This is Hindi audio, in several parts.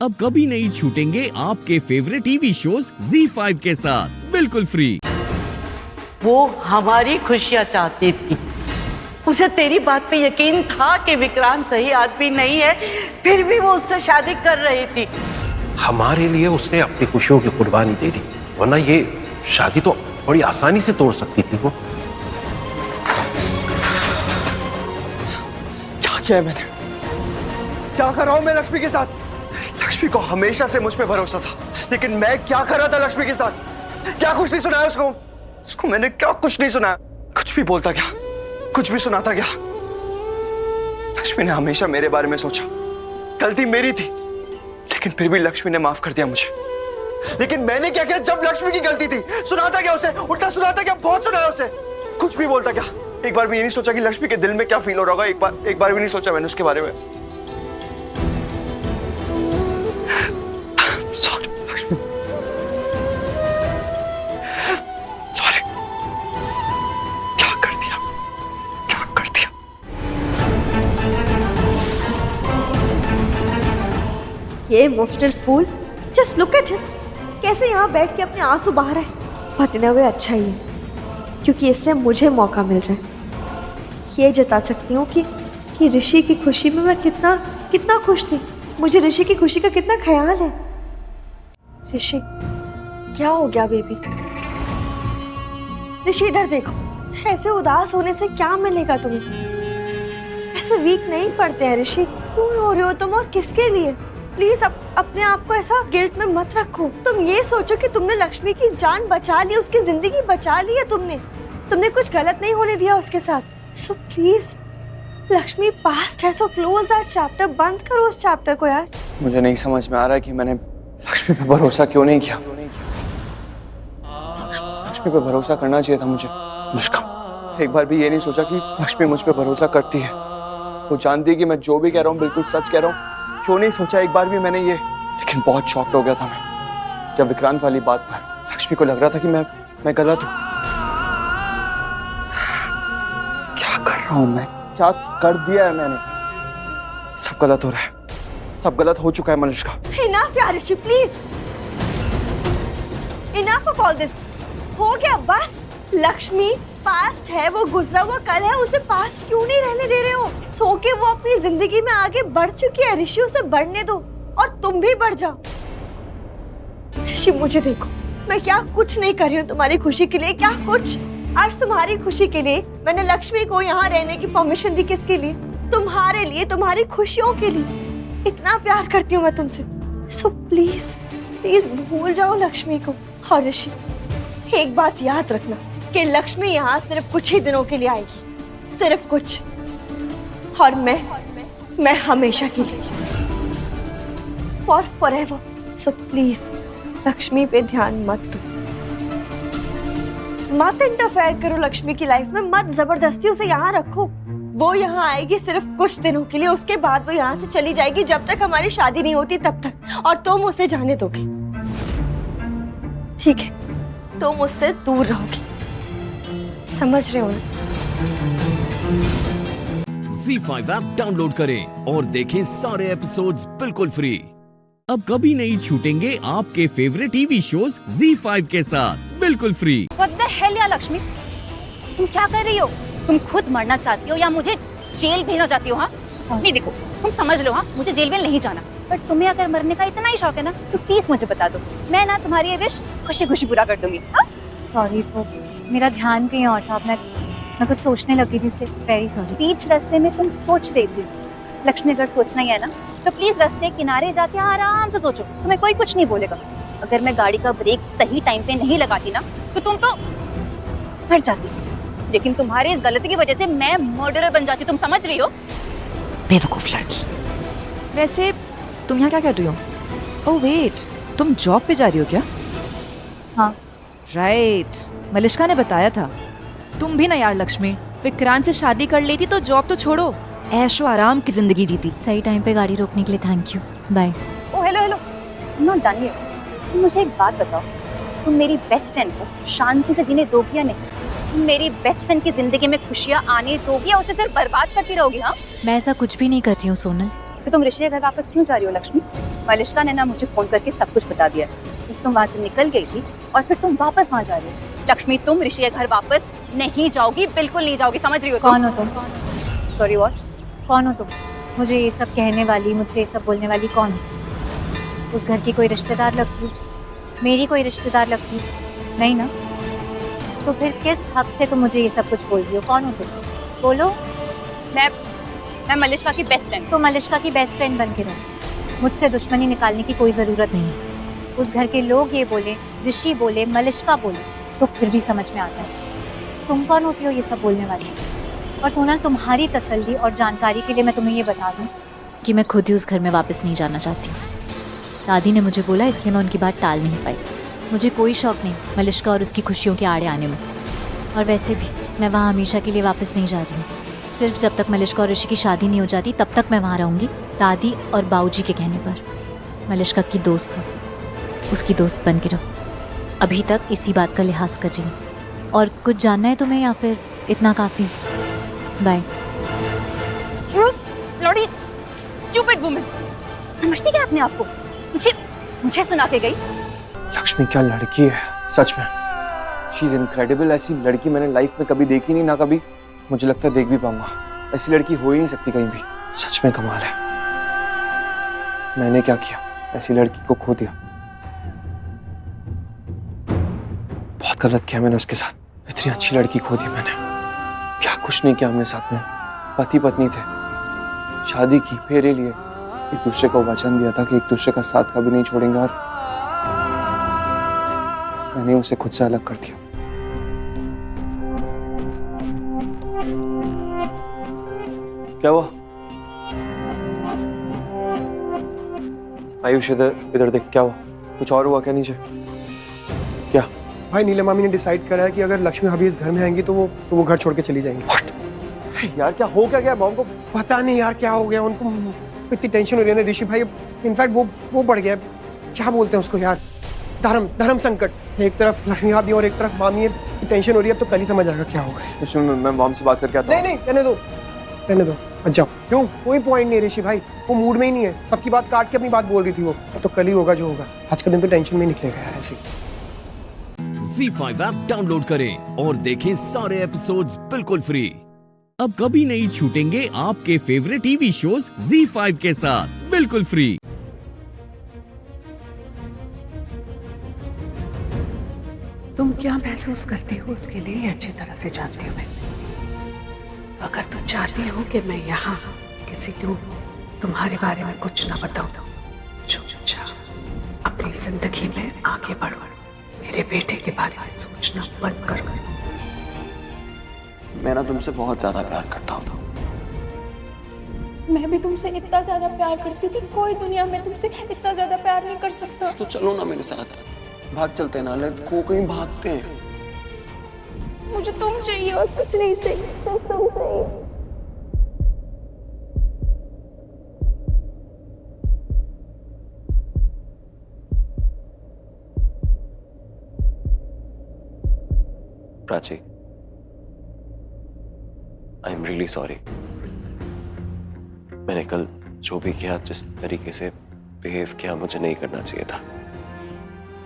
अब कभी नहीं छूटेंगे आपके फेवरेट टीवी शोज ZEE5 के साथ बिल्कुल फ्री। वो हमारी खुशियाँ चाहती थी। उसे तेरी बात पे यकीन था कि विक्रांत सही आदमी नहीं है, फिर भी वो उससे शादी कर रही थी। हमारे लिए उसने अपनी खुशियों की कुर्बानी दे दी, वरना ये शादी तो बड़ी आसानी से तोड़ सकती थी वो। क्या किया है मैंने? क्या कर रहा हूं मैं लक्ष्मी के साथ? लक्ष्मी को हमेशा से मुझ पे भरोसा था, लेकिन मैं क्या कर रहा था लक्ष्मी के साथ? क्या कुछ नहीं सुनाया उसको मैंने क्या कुछ नहीं सुनाया? कुछ भी बोलता क्या, कुछ भी सुनाता क्या? लक्ष्मी ने हमेशा मेरे बारे में सोचा, गलती मेरी थी, लेकिन फिर भी लक्ष्मी ने माफ कर दिया मुझे। लेकिन मैंने क्या किया जब लक्ष्मी की गलती थी? सुनाता क्या उसे? उल्टा सुनाता क्या? बहुत सुनाया उसे। कुछ भी बोलता क्या? एक बार भी ये नहीं सोचा कि लक्ष्मी के दिल में क्या फील हो रहा होगा? एक बार भी नहीं सोचा मैंने उसके बारे में। Sorry Lakshmi, sorry. क्या कर दिया, क्या कर दिया? ये emotional fool, just look at him, कैसे यहाँ बैठ के अपने आंसू बहा रहा है। बट इन अ वे अच्छा ही है, क्योंकि इससे मुझे मौका मिल रहा है ये जता सकती हूँ कि ऋषि की खुशी में मैं कितना खुश थी। मुझे ऋषि की खुशी का कितना ख्याल है। ऋषि, क्या हो गया बेबी? ऋषि इधर देखो, ऐसे उदास होने से क्या मिलेगा तुम्हें? ऐसे वीक नहीं पड़ते हैं ऋषि। क्यों रो रहे हो तुम, और किसके लिए? प्लीज अपने आप को ऐसा गिल्ट में मत रखो। तुम ये सोचो कि तुमने लक्ष्मी की जान बचा ली, उसकी जिंदगी बचा ली है तुमने कुछ गलत नहीं होने दिया उसके साथ। सो प्लीज, लक्ष्मी पास्ट है, सो क्लोज दैट चैप्टर, बंद करो उस चैप्टर को यार। मुझे नहीं समझ में आ रहा है कि मैंने लक्ष्मी पे भरोसा क्यों नहीं किया। लक्ष्मी पे भरोसा करना चाहिए था मुझे। अनुष्का, एक बार भी ये नहीं सोचा कि लक्ष्मी मुझ पे भरोसा करती है। वो जानती है कि मैं जो भी कह रहा हूँ बिल्कुल सच कह रहा हूँ। क्यों नहीं सोचा एक बार भी मैंने ये? लेकिन बहुत शॉक्ड हो गया था मैं जब विक्रांत वाली बात पर लक्ष्मी को लग रहा था कि मैं गलत हूँ। क्या कर रहा हूँ मैं? क्या कर दिया है मैंने? सब गलत हो रहा है, सब गलत हो चुका है मनुष्का। इनफ यार Rishi, please enough of all this. हो गया बस। लक्ष्मी पास्ट है, वो गुजरा हुआ कल है, उसे पास्ट क्यों नहीं रहने दे रहे हो? सो के वो अपनी जिंदगी में आगे बढ़ चुकी है ऋषि, उसे बढ़ने दो और तुम भी बढ़ जाओ। ऋषि मुझे देखो, मैं क्या कुछ नहीं कर रही हूँ तुम्हारी खुशी के लिए, क्या कुछ। आज तुम्हारी खुशी के लिए मैंने लक्ष्मी को यहाँ रहने की परमिशन दी। किसके लिए? तुम्हारे लिए, तुम्हारी खुशियों के लिए। इतना प्यार करती हूँ मैं तुमसे। सो प्लीज प्लीज भूल जाओ लक्ष्मी को। और ऋषि, एक बात याद रखना कि लक्ष्मी यहाँ सिर्फ कुछ ही दिनों के लिए आएगी, सिर्फ कुछ, और मैं हमेशा के लिए, for ever. So please Lakshmi पे ध्यान मत दो, मत इंटरफेयर करो लक्ष्मी की लाइफ में, मत जबरदस्ती उसे यहाँ रखो। वो यहाँ आएगी सिर्फ कुछ दिनों के लिए, उसके बाद वो यहाँ से चली जाएगी जब तक हमारी शादी नहीं होती तब तक, और तुम उसे जाने दोगे। ठीक है, तुम उससे दूर रहोगे, समझ रहे हो ना? ZEE5 ऐप डाउनलोड करें और देखें सारे एपिसोड्स बिल्कुल फ्री। अब कभी नहीं छूटेंगे आपके फेवरेट टीवी शोज ZEE5 के साथ बिल्कुल फ्री। What the hell यार लक्ष्मी, तुम क्या कर रही हो? तुम खुद मरना चाहती हो या मुझे जेल भेजना चाहती हो? हाँ नहीं, देखो तुम समझ लो, हाँ मुझे जेल वेल नहीं जाना, पर तुम्हें अगर मरने का इतना ही शौक है ना तो प्लीज मुझे बता दो, मैं ना तुम्हारी ये विश खुशी खुशी पूरा कर दूंगी। हाँ सॉरी, वो मेरा ध्यान कहीं और था, मैं कुछ सोचने लगी थी, इसलिए वेरी सॉरी। बीच रास्ते में तुम सोच रही थी। लक्ष्मी, अगर सोचना ही है ना तो प्लीज रास्ते किनारे जाके आराम से सोचो, तुम्हें कोई कुछ नहीं बोलेगा। अगर मैं गाड़ी का ब्रेक सही टाइम पे नहीं लगाती ना तो तुम तो मर जाती, लेकिन तुम्हारी इस गलती की वजह से मैं मर्डरर बन जाती। तुम समझ रही हो? बेवकूफ लड़की। वैसे तुम यहाँ क्या कर रही हो? ओह वेट, तुम जॉब पे जा रही हो क्या? हाँ राइट, मलिश्का ने बताया था। तुम भी ना यार लक्ष्मी, विक्रांत से शादी कर लेती तो जॉब तो छोड़ो, ऐशो आराम की जिंदगी जीती। सही टाइम पे गाड़ी रोकने के लिए thank you, bye. Oh hello not done yet. तुम मुझे एक बात बताओ, तुम मेरी बेस्ट फ्रेंड को शांति से जीने दोगी या नहीं? तुम मेरी बेस्ट फ्रेंड की जिंदगी में खुशियाँ आने दोगी या उसे सिर्फ बर्बाद करती रहोगी? हाँ मैं ऐसा कुछ भी नहीं कर रही हूँ सोनल, तो तुम ऋषि के घर वापस क्यों जा रही हो लक्ष्मी? मलिष्का ने ना मुझे फोन करके सब कुछ बता दिया। उस तुम वहां से निकल गई थी और फिर तुम वापस वहां जा रही हो। लक्ष्मी तुम ऋषि के घर वापस नहीं जाओगी, बिल्कुल नहीं जाओगी, समझ रही हो? कौन हो तुम? Sorry what? कौन हो तुम? मुझे ये सब कहने वाली, मुझसे ये सब बोलने वाली कौन है? उस घर की कोई रिश्तेदार लगती हो? मेरी कोई रिश्तेदार लगती हो? नहीं ना? तो फिर किस हक से तुम मुझे ये सब कुछ बोल रही हो? कौन हो तुम? बोलो। मैं मलिष्का की बेस्ट फ्रेंड। तो मलिष्का की बेस्ट फ्रेंड बन के रहो। मुझसे दुश्मनी निकालने की कोई ज़रूरत नहीं है। उस घर के लोग ये बोले, ऋषि बोले, मलिष्का बोले, तो फिर भी समझ में आता है। तुम कौन होती हो ये सब बोलने वाली? और सोनल, तुम्हारी तसल्ली और जानकारी के लिए मैं तुम्हें ये बता दूं कि मैं खुद ही उस घर में वापस नहीं जाना चाहती हूँ। दादी ने मुझे बोला, इसलिए मैं उनकी बात टाल नहीं पाई। मुझे कोई शौक नहीं मलिष्का और उसकी खुशियों के आड़े आने में। और वैसे भी मैं वहाँ हमेशा के लिए वापस नहीं जा रही हूँ। सिर्फ जब तक मलिष्का और ऋषि की शादी नहीं हो जाती तब तक मैं वहाँ रहूँगी, दादी और बाऊजी के कहने पर। मलिष्का की दोस्त हो, उसकी दोस्त बन के रहो। अभी तक इसी बात का लिहाज कर रही हूँ। और कुछ जानना है तुम्हें या फिर इतना काफ़ी? बाय। लौड़ी स्टूपिड वुमन, समझती क्या अपने आप को? मुझे सुना के गई। लक्ष्मी क्या लड़की है सच में, शी इज इनक्रेडिबल। ऐसी लड़की मैंने लाइफ में कभी देखी नहीं, ना कभी मुझे लगता है देख भी पाऊंगा। ऐसी लड़की हो ही नहीं सकती कहीं भी, सच में कमाल है। मैंने क्या किया, ऐसी लड़की को खो दिया। बहुत गलत किया मैंने उसके साथ, इतनी अच्छी लड़की खो दी मैंने। क्या कुछ नहीं किया हमने साथ में, पति पत्नी थे, शादी की, फेरे लिए, एक दूसरे को वचन दिया था कि एक दूसरे का साथ कभी नहीं छोड़ेंगे, और मैंने उसे खुद से अलग कर दिया। क्या हुआ? आयुष इधर देख, क्या हुआ? कुछ और हुआ क्या नीचे? क्या भाई? नीलम मामी ने डिसाइड करा है कि अगर लक्ष्मी भाभी इस घर में आएंगी तो वो घर छोड़ के चली जाएंगी। What? यार क्या हो क्या गया मॉम को? पता नहीं यार क्या हो गया उनको, इतनी टेंशन हो रही है ना ऋषि भाई। इनफैक्ट वो बढ़ गया, क्या बोलते हैं उसको यार, धर्म संकट। एक तरफ लक्ष्मी भाभी और एक तरफ मामी है, टेंशन हो रही है। अब तो कल ही समझ आएगा क्या होगा। मैं मॉम से बात करके आता हूं। नहीं रहने दो मत जाओ। क्यों? कोई पॉइंट नहीं ऋषि भाई, वो मूड में ही नहीं है। सबकी बात काट के अपनी बात बोल रही थी वो। तो कल ही होगा जो होगा, आज का दिन तो टेंशन में निकलेगा यार ऐसे। ZEE5 ऐप डाउनलोड करें और देखें सारे एपिसोड्स बिल्कुल फ्री। अब कभी नहीं छूटेंगे आपके फेवरेट टीवी शोज ZEE5 के साथ बिल्कुल फ्री। तुम क्या महसूस करती हो उसके लिए अच्छी तरह से जानती हूँ मैं। तो अगर तुम चाहती हो कि मैं यहाँ किसी को तुम्हारे बारे में कुछ ना बताऊं, चुपचाप अपनी जिंदगी में आगे बढ़ो। मेरे बेटे के बारे में सोचना बंद करो। मैं ना तुमसे बहुत ज्यादा प्यार करता हूँ। मैं भी तुमसे इतना ज्यादा प्यार करती हूँ कि कोई दुनिया में तुमसे इतना ज्यादा प्यार नहीं कर सकता। तो चलो ना मेरे साथ, भाग चलते हैं ना, लेट्स गो, कहीं भागते हैं। मुझे तुम चाहिए और कुछ नहीं चाहिए, सिर्फ तुम चाहिए। Prachi, I am really sorry. मैंने कल जो भी किया, जिस तरीके से बिहेव किया, मुझे नहीं करना चाहिए था।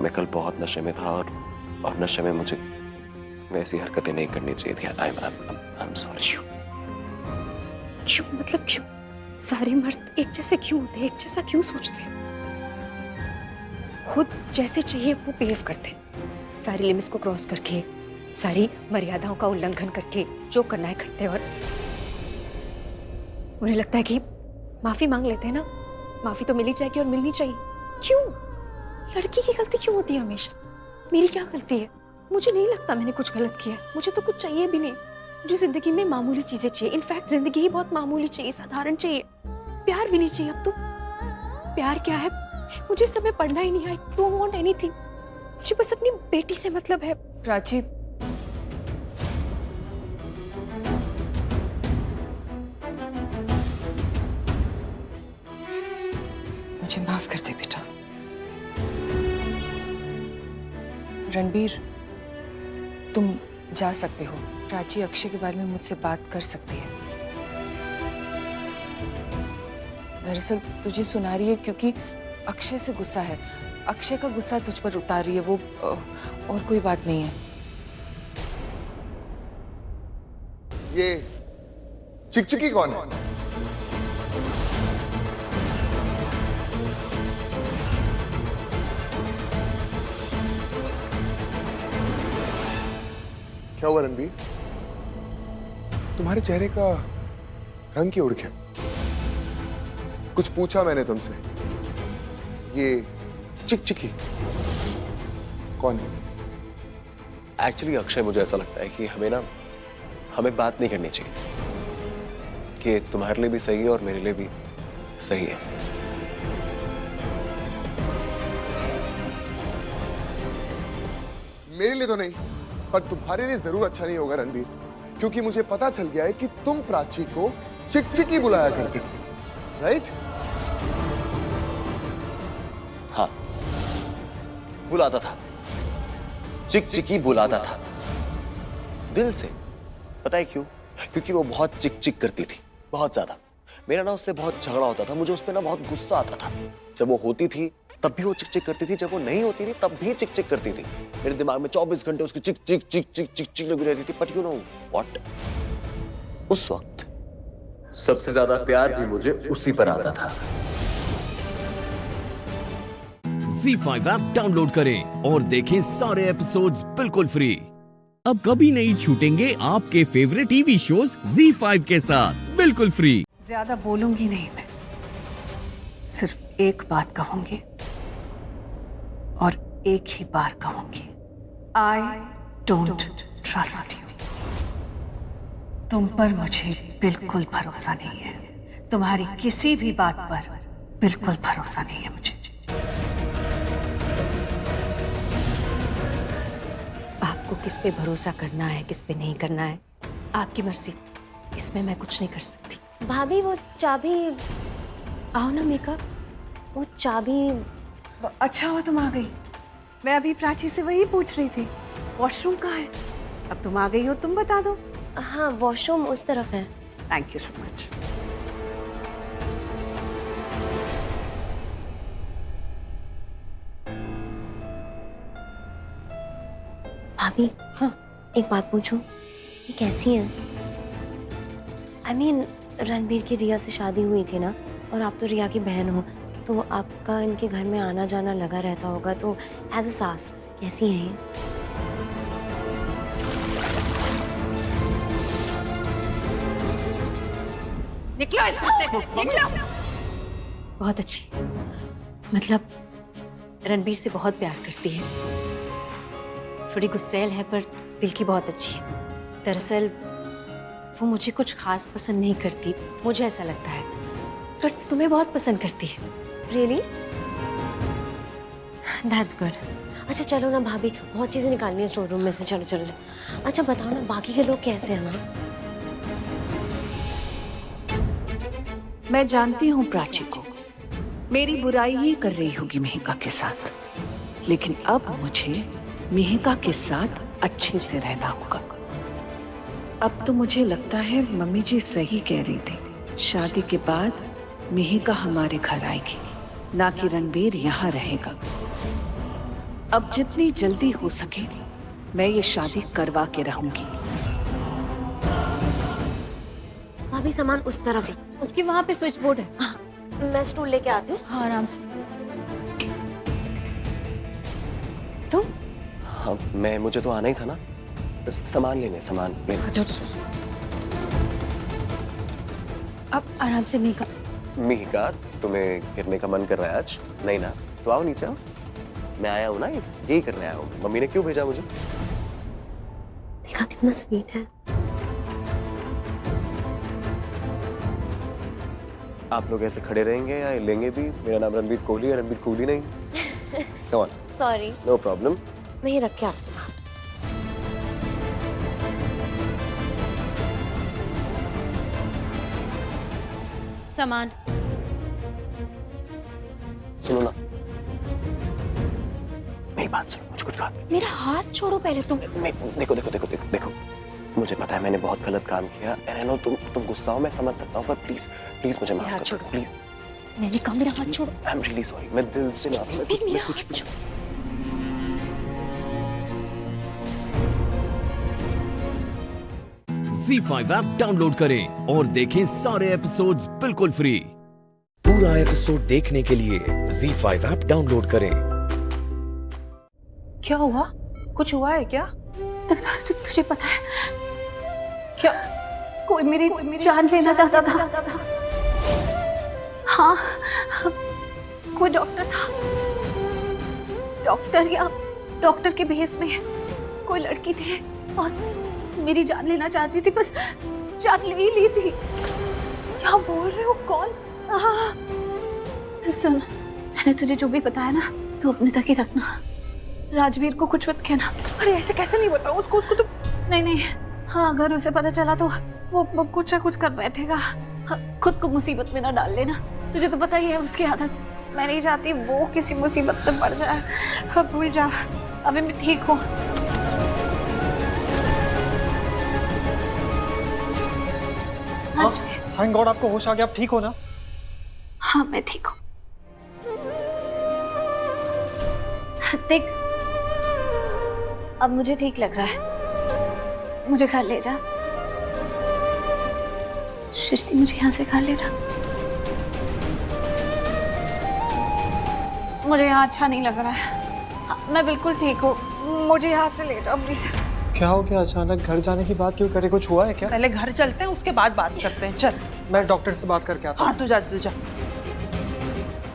मैं कल बहुत नशे में था और नशे में मुझे वैसी हरकतें नहीं करनी चाहिए थी। I am sorry. क्यों? मतलब क्यों? सारे मर्द एक जैसे क्यों होते हैं? एक जैसा क्यों सोचते हैं? खुद जैसे चाहिए वो बिहेव करते हैं, सारी लिमिट्स को क्रॉस करके, सारी मर्यादाओं का उल्लंघन करके जो करना है करते हैं। और उन्हें लगता है कि माफी मांग लेते हैं ना, माफी तो मिली जाएगी और मिलनी चाहिए। क्यों? लड़की की गलती क्यों होती है हमेशा? मेरी क्या गलती है? मुझे नहीं लगता मैंने कुछ गलत किया है। मुझे तो कुछ चाहिए भी नहीं। मुझे जिंदगी में मामूली चीजें चाहिए। इनफैक्ट जिंदगी ही बहुत मामूली चाहिए, साधारण चाहिए। प्यार भी नहीं चाहिए अब तो। प्यार क्या है? मुझे इस समय पढ़ना ही नहीं है। I don't want anything. मुझे बस अपनी बेटी से मतलब है। प्राची, मुझे माफ कर दे बेटा। रणबीर, तुम जा सकते हो। प्राची अक्षय के बारे में मुझसे बात कर सकती है। दरअसल तुझे सुना रही है क्योंकि अक्षय से गुस्सा है। अक्षय का गुस्सा तुझ पर उतार रही है वो, और कोई बात नहीं है। ये चिकचिकी कौन है? क्या हुआ रणबीर? तुम्हारे चेहरे का रंग क्यों उड़ गया? कुछ पूछा मैंने तुमसे। ये चिकचिकी कौन है? एक्चुअली अक्षय, मुझे ऐसा लगता है कि हमें बात नहीं करनी चाहिए, कि तुम्हारे लिए भी सही है और मेरे लिए भी सही है। मेरे लिए तो नहीं, पर तुम्हारे लिए जरूर अच्छा नहीं होगा रणबीर, क्योंकि मुझे पता चल गया है कि तुम प्राची को चिकचिकी बुलाया करते थे, राइट? हाँ, बुलाता था, चिकचिकी बुलाता था, दिल से। पता है क्यों? क्योंकि वो बहुत चिक करती थी, बहुत ज्यादा। मेरा ना उससे बहुत झगड़ा होता था, मुझे उस पर ना बहुत गुस्सा आता था। जब वो होती थी तब भी वो चिक करती थी, जब वो नहीं होती थी तब भी चिक करती थी। मेरे दिमाग में 24 घंटे उसकी चिक लगी रहती थी। बट यू नो व्हाट, उस वक्त सबसे ज्यादा प्यार भी मुझे उसी पर आता था। ZEE5 ऐप डाउनलोड करें और देखें सारे एपिसोड्स बिल्कुल फ्री। अब कभी नहीं छूटेंगे आपके फेवरेट टीवी शोज ZEE5 के साथ बिल्कुल फ्री। ज्यादा बोलूंगी नहीं मैं, सिर्फ एक बात कहूंगी और एक ही बार कहूंगी। I don't trust you. तुम पर मुझे बिल्कुल भरोसा नहीं है। तुम्हारी किसी भी बात पर बिल्कुल भरोसा नहीं है मुझे। आपको किस पे भरोसा करना है, किस पे नहीं करना है, आपकी मर्जी। इसमें मैं कुछ नहीं कर सकती। भाभी वो चाबी, आओ ना मेका। वो चाबी। अच्छा हुआ तुम आ गई। मैं अभी प्राची से वही पूछ रही थी, वॉशरूम कहाँ है। अब तुम आ गई हो, तुम बता दो। हाँ, वॉशरूम उस तरफ है। Thank you so much. भाभी, हाँ, एक बात पूछूं, ये कैसी है? I mean, रणबीर की रिया से शादी हुई थी ना, और आप तो रिया की बहन हो, तो आपका इनके घर में आना जाना लगा रहता होगा, तो एज अ सास कैसी है ये? निकलो इस घर से, निकलो। बहुत अच्छी। मतलब रणबीर से बहुत प्यार करती है। थोड़ी गुस्सैल है पर दिल की बहुत अच्छी है। दरअसल वो मुझे कुछ खास पसंद नहीं करती, मुझे ऐसा लगता है, पर तुम्हें बहुत पसंद करती है। Really? That's good. अच्छा चलो ना भाभी, बहुत चीजें निकालनी है स्टोर रूम में से। चलो चलो चलो। अच्छा बताओ ना, बाकी के लोग कैसे हैं ना? मैं जानती हूँ प्राची को मेरी बुराई ही कर रही होगी मेहिका के साथ, लेकिन अब मुझे मेहिका के साथ अच्छे से रहना होगा। अब तो मुझे लगता है मम्मी जी सही कह रही थी, शादी के बाद मेहिका हमारे घर आएगी, ना कि रणबीर यहाँ रहेगा। अब जितनी जल्दी हो सके मैं ये शादी करवा के रहूंगी। भाभी सामान उस तरफ है। उसकी वहाँ पे स्विच बोर्ड है। हाँ, मैं स्टूल लेके आती हूँ। हाँ, आराम से। तुम? हाँ, मुझे तो आना ही था ना, बस सामान लेने। अब आराम से मेका। मीका, तुम्हें गिरने का मन कर रहा है आज? नहीं ना, तो आओ नीचे आओ। मैं आया हूँ ना, यही करने आया हूँ। मम्मी ने क्यों भेजा मुझे? देखा कितना स्वीट है। आप लोग ऐसे खड़े रहेंगे या लेंगे भी? मेरा नाम रणबीर कोहली है, रणबीर कोहली नहीं। Come on. Sorry. No problem. मैं ये रख के आती हूँ। सामान। सुनो ना, मेरी बात सुनो, मुझे कुछ बात। मेरा हाथ छोड़ो पहले तुम। देखो, मुझे पता है मैंने बहुत गलत काम किया। एंड आई नो तुम गुस्सा हो, मैं समझ सकता हूँ, पर प्लीज मुझे माफ कर दो, प्लीज। मैंने कहा मेरा हाथ छोड़ो। आई एम रियली सॉरी, मैं दिल से माफी। मेरा हाथ छोड़ो। Z5 ऐप डाउनलोड करें और देखें सारे एपिसोड्स बिल्कुल फ्री। पूरा एपिसोड देखने के लिए Z5 ऐप डाउनलोड करें। क्या हुआ? कुछ हुआ है क्या? तुझे पता है क्या? कोई मेरी जान लेना चाहता था। हाँ, कोई डॉक्टर था, डॉक्टर के भेस में कोई लड़की थी और मेरी जान लेना चाहती थी, बस जान ले ही ली थी। क्या बोल रहे हो? कौन? सुन, मैंने तुझे जो भी बताया ना, तू अपने तक ही रखना। राजवीर को कुछ मत कहना। अरे ऐसे कैसे नहीं बताऊं उसको तो नहीं। हाँ, अगर उसे पता चला तो वो कुछ ना कुछ कर बैठेगा। हाँ, खुद को मुसीबत में ना डाल लेना। तुझे तो पता ही है उसकी आदत। मैं नहीं चाहती वो किसी मुसीबत में पड़ जाए। हाँ, भूल जा, अभी मैं ठीक हूँ। थैंक गॉड आपको होश आ गया। आप ठीक हो ना? हाँ, मैं ठीक हूँ। देख, अब मुझे ठीक लग रहा है। मुझे घर ले जा। सृष्टि, मुझे यहाँ से घर ले जा। मुझे यहाँ अच्छा नहीं लग रहा है। हाँ, मैं बिल्कुल ठीक हूँ। मुझे यहाँ से ले जाओ प्लीज। क्या हो गया? अचानक घर जाने की बात क्यों करे? कुछ हुआ है क्या? पहले घर चलते हैं, उसके बाद बात करते हैं। चल, मैं डॉक्टर से बात करके आता हूँ। हाँ, तू जा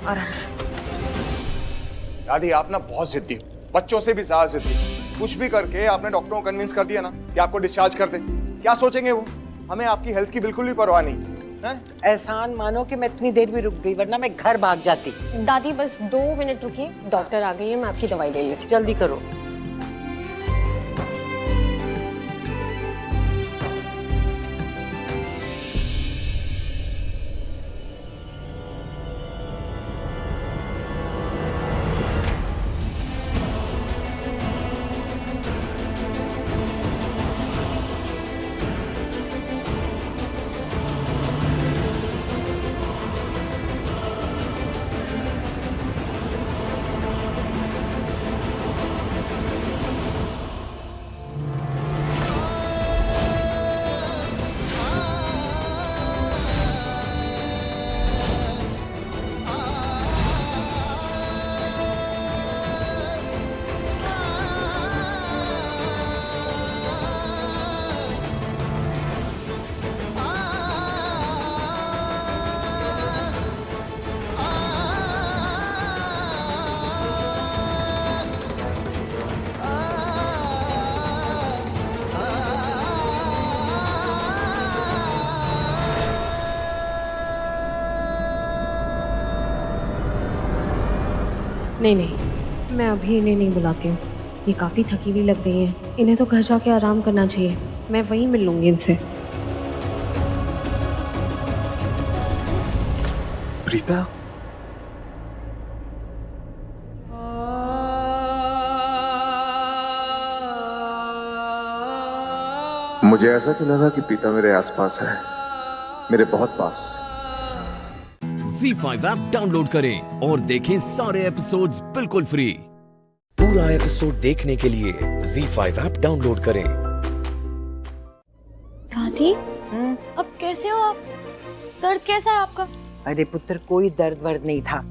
आराम से। दादी आप ना बहुत जिद्दी हो, बच्चों से भी ज्यादा जिद्दी। कुछ भी करके आपने डॉक्टरों को कन्विंस कर दिया ना कि आपको डिस्चार्ज कर दे। क्या सोचेंगे वो? हमें आपकी हेल्थ की बिल्कुल भी परवाह नहीं है। एहसान मानो कि मैं इतनी देर भी रुक गई, वरना मैं घर भाग जाती। दादी बस 2 मिनट रुकिए, डॉक्टर आ गई है, मैं आपकी दवाई ले लेती। जल्दी करो। नहीं, मैं अभी इन्हें नहीं बुलाती हूँ। ये काफ़ी थकी हुई लग रही हैं। इन्हें तो घर जाके आराम करना चाहिए। मैं वहीं मिल लूँगी इनसे। प्रीता, मुझे ऐसा क्यों लगा कि प्रीता मेरे आसपास है, मेरे बहुत पास। Z5 ऐप डाउनलोड करें और देखें सारे एपिसोड्स बिल्कुल फ्री। पूरा एपिसोड देखने के लिए Z5 ऐप डाउनलोड करें। दादी, अब कैसे हो आप? दर्द कैसा है आपका? अरे पुत्र, कोई दर्द वर्द नहीं था।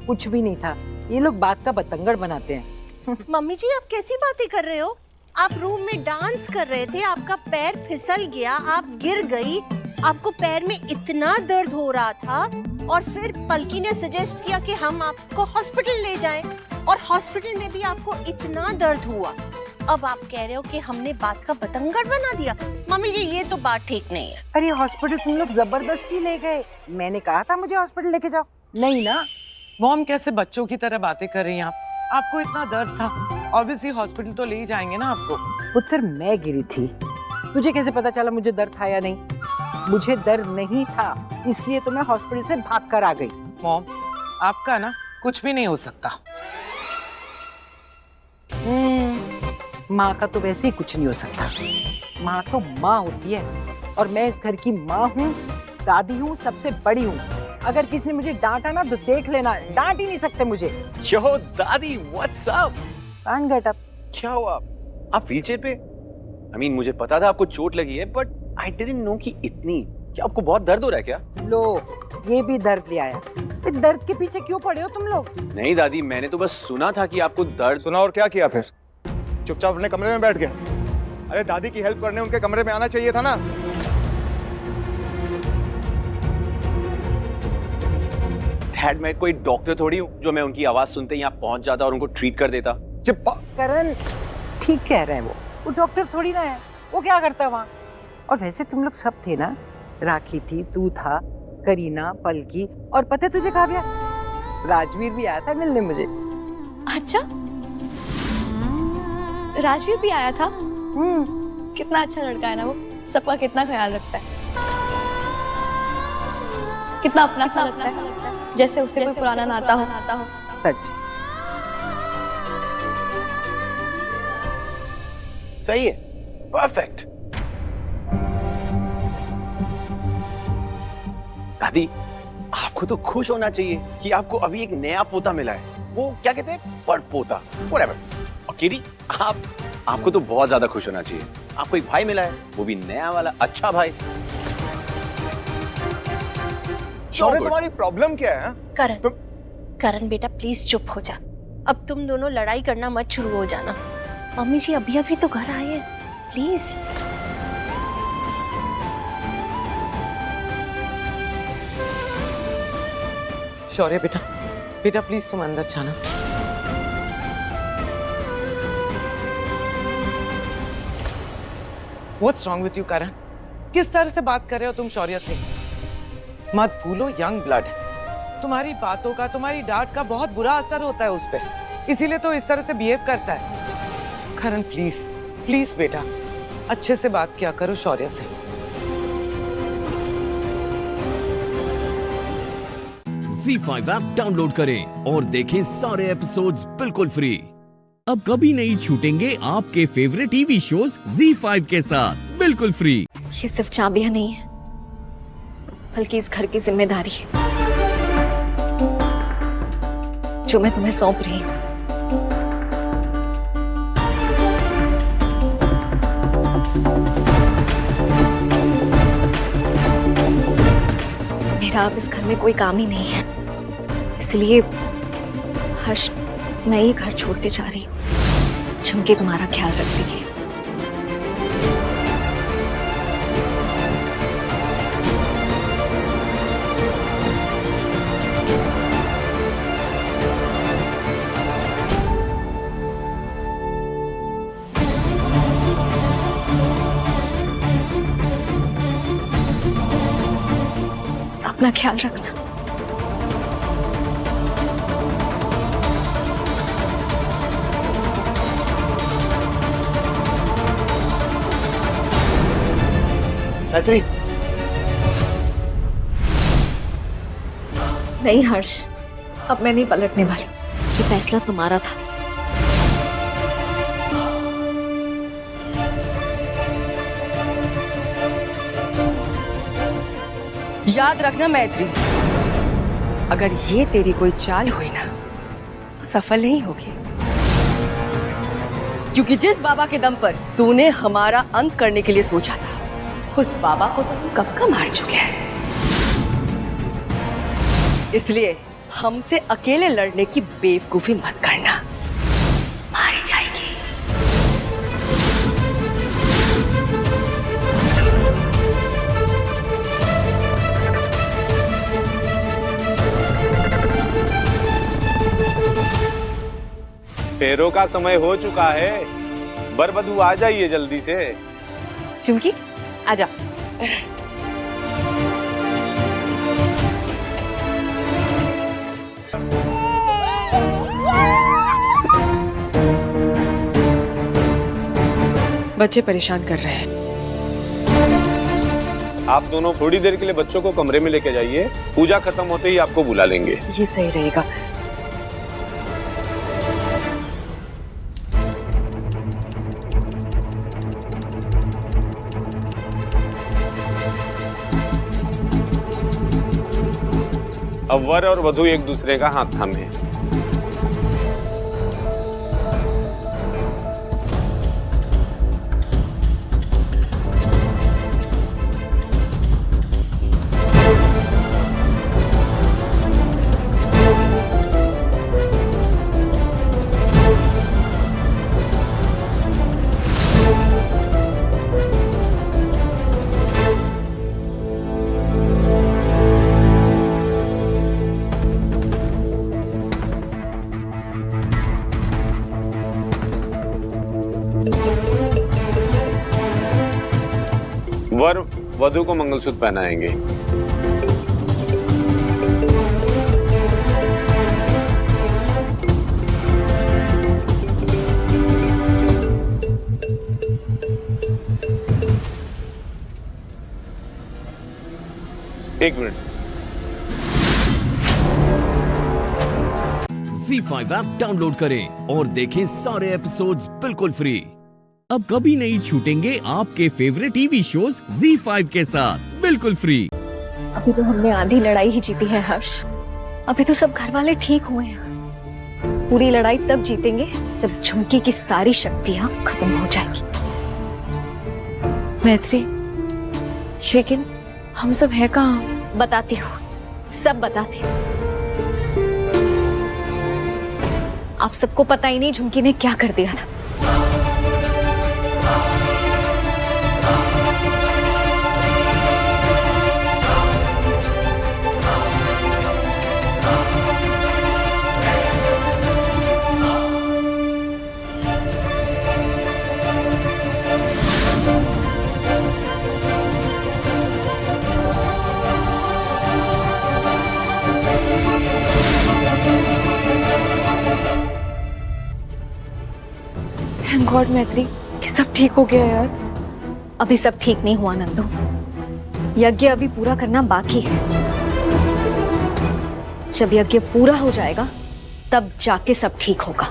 कुछ भी नहीं था। ये लोग बात का बतंगड़ बनाते हैं। मम्मी जी, आप कैसी बातें कर रहे हो? आप रूम में डांस कर रहे थे, आपका पैर फिसल गया, आप गिर गई, आपको पैर में इतना दर्द हो रहा था और फिर पलकी ने सजेस्ट किया कि हम आपको हॉस्पिटल ले जाएं और हॉस्पिटल में भी आपको इतना दर्द हुआ। अब आप कह रहे हो कि हमने बात का बतंगड़ बना दिया। मम्मी जी, ये तो बात ठीक नहीं है। अरे हॉस्पिटल तुम लोग जबरदस्ती ले गए। मैंने कहा था मुझे हॉस्पिटल लेके जाओ, नहीं ना। मॉम कैसे बच्चों की तरह बातें कर रही हैं आप? आपको इतना दर्द था, ऑब्वियसली हॉस्पिटल तो ले ही जाएंगे ना आपको। पुत्र, मैं गिरी थी, तुझे कैसे पता चला मुझे दर्द था या नहीं? मुझे दर्द नहीं था, इसलिए तो मैं हॉस्पिटल से भाग कर आ गई। मॉम, आपका ना कुछ भी नहीं हो सकता। माँ का तो वैसे ही कुछ नहीं हो सकता। माँ तो माँ होती है और मैं इस घर की माँ हूँ, दादी हूँ, सबसे बड़ी हूँ। अगर किसी ने मुझे डांटा ना तो देख लेना, डांट ही नहीं सकते मुझे। यो दादी, व्हाट्स अप? कान गेट अप। क्या हुआ? आप व्हीलचेयर पे? I mean, मुझे पता था आपको चोट लगी है, बट आई डिडंट नो कि इतनी। क्या आपको बहुत दर्द हो रहा है क्या? लो, ये भी दर्द ले आया। इस दर्द के पीछे क्यों पड़े हो तुम लोग? नहीं दादी, मैंने तो बस सुना था कि आपको दर्द। सुना और क्या किया फिर? चुपचाप अपने कमरे में बैठ गया। अरे दादी की हेल्प करने उनके कमरे में आना चाहिए था ना। डैड, मैं कोई डॉक्टर थोड़ी हूँ जो मैं उनकी आवाज सुनते ही यहाँ पहुंच जाता और उनको ट्रीट कर देता। करण ठीक कह रहे हैं, वो डॉक्टर थोड़ी ना है, वो क्या करता है वहाँ। और वैसे तुम लोग सब थे ना, राखी थी, तू था, करीना, पलकी, और पता है तुझे कहा गया, राजवीर भी आया था मिलने मुझे। अच्छा, राजवीर भी आया था? कितना अच्छा लड़का है ना वो, सबका कितना ख्याल रखता है, कितना अपना सा लगता है, जैसे उसे कोई पुराना नाता हो। सच सही है, परफेक्ट। दादी, आपको तो खुश होना चाहिए कि आपको अभी एक नया पोता मिला है। वो क्या कहते हैं, परपोता, व्हाटएवर। और किरी, आपको तो बहुत ज्यादा खुश होना चाहिए। आपको एक भाई मिला है, वो भी नया वाला अच्छा भाई। शौर्य, तुम्हारी प्रॉब्लम क्या है? करण बेटा प्लीज चुप हो जा। अब तुम दोनों लड़ाई करना मत शुरू हो जाना। मम्मी जी अभी अभी तो घर आए हैं, प्लीज। शौर्य बेटा, बेटा प्लीज तुम अंदर जाना। What's wrong with you, करण? किस तरह से बात कर रहे हो तुम शौर्य से? मत भूलो यंग ब्लड है। तुम्हारी बातों का, तुम्हारी डांट का बहुत बुरा असर होता है उस पे, इसीलिए तो इस तरह से बिहेव करता है। करण प्लीज प्लीज बेटा, अच्छे से बात किया करो शौर्य से। Z5 ऐप डाउनलोड करें और देखें सारे एपिसोड्स बिल्कुल फ्री। अब कभी नहीं छूटेंगे आपके फेवरेट टीवी शोज Z5 के साथ बिल्कुल फ्री। ये सिर्फ चाबियां नहीं है, बल्कि इस घर की जिम्मेदारी है जो मैं तुम्हें सौंप रही हूँ। मेरा अब इस घर में कोई काम ही नहीं है, इसलिए हर्ष, मैं ये घर छोड़ के जा रही हूँ। झुमके तुम्हारा ख्याल रखेगी। अपना ख्याल रखना। मैत्री, नहीं हर्ष, अब मैं नहीं पलटने वाली। ये फैसला तुम्हारा था। याद रखना मैत्री, अगर ये तेरी कोई चाल हुई ना तो सफल नहीं होगी, क्योंकि जिस बाबा के दम पर तूने हमारा अंत करने के लिए सोचा था, उस बाबा को तो हम कब का मार चुके हैं। इसलिए हमसे अकेले लड़ने की बेवकूफी मत करना, मारी जाएगी। फेरों का समय हो चुका है, बरबधू आ जाइए जल्दी से। चुमकी आजा। बच्चे परेशान कर रहे हैं। आप दोनों थोड़ी देर के लिए बच्चों को कमरे में लेके जाइए, पूजा खत्म होते ही आपको बुला लेंगे। ये सही रहेगा। अब वर और वधू एक दूसरे का हाथ थामे। वर वधू को मंगलसूत्र पहनाएंगे। एक मिनट। ZEE5 ऐप डाउनलोड करें और देखें सारे एपिसोड्स बिल्कुल फ्री। अब कभी नहीं छूटेंगे आपके फेवरेट टीवी शोज ZEE5 के साथ बिल्कुल फ्री। अभी तो हमने आधी लड़ाई ही जीती है हर्ष। अभी तो सब घर वाले ठीक हुए हैं। पूरी लड़ाई तब जीतेंगे जब झुमकी की सारी शक्तियां खत्म हो जाएगी। मैत्री, लेकिन हम सब है कहाँ? बताती हूँ, सब बताती हूँ। आप सबको पता ही नहीं झुमकी ने क्या कर दिया था। थैंक गॉड मैत्री कि सब ठीक हो गया यार। अभी सब ठीक नहीं हुआ नंदू। यज्ञ अभी पूरा करना बाकी है। जब यज्ञ पूरा हो जाएगा तब जाके सब ठीक होगा।